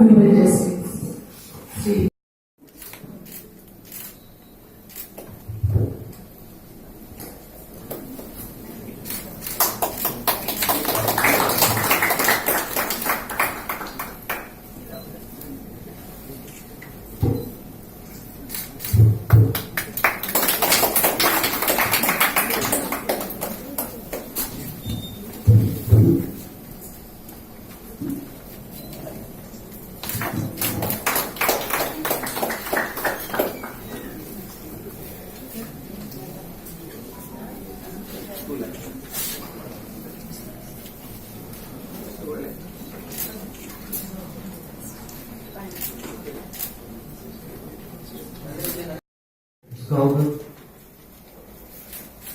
Honorable Justice Sri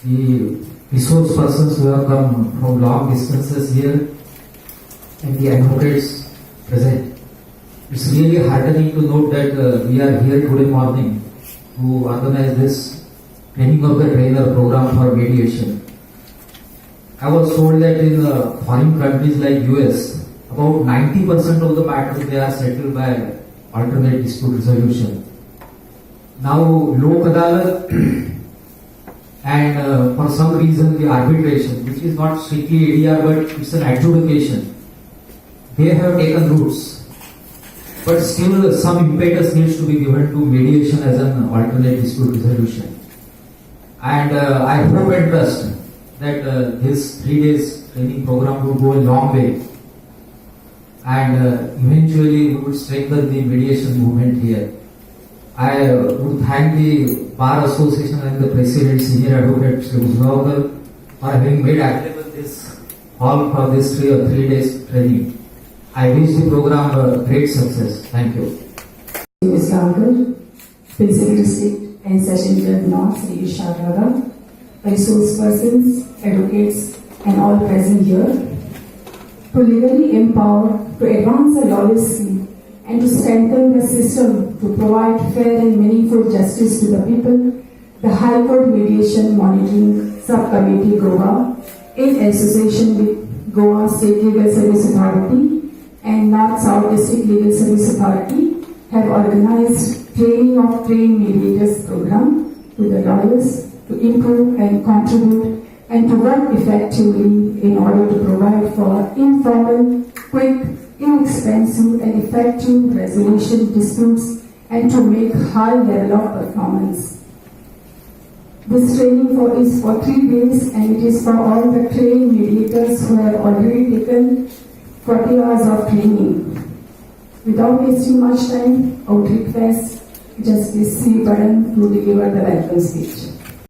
the resource persons who have come from long distances here and the advocates present. It's really heartening to note that we are here today morning to organize this training of the trainer program for mediation. I was told that in foreign countries like US, about 90% of the matters they are settled by alternate dispute resolution. Now, Lok Adalat and for some reason the arbitration, which is not strictly ADR but it's an adjudication, they have taken roots. But still some impetus needs to be given to mediation as an alternate dispute resolution. And I hope and trust that this 3 days training program will go a long way and eventually we would strengthen the mediation movement here. I would thank the Bar Association and the President, Senior Advocate Shri Uzgaonkar for having made available this hall for this 3 days training. I wish the program great success. Thank you. Ms. Gankar, Principal District and Session Judge North, Sri Isha Raga, resource persons, advocates, and all present here, to legally empower, to advance the lawlessly, and to strengthen the system to provide fair and meaningful justice to the people, the High Court Mediation Monitoring Subcommittee Goa, in association with Goa State Legal Service Authority and North-South District Legal Service Authority, have organized training of trained mediators program to the lawyers to improve and contribute and to work effectively in order to provide for informal, quick, inexpensive and effective resolution disputes and to make high level of performance. This training is for 3 days and it is for all the trained mediators who have already taken 40 hours of training. Without wasting much time, I would request Justice C. Badan to deliver the welcome speech.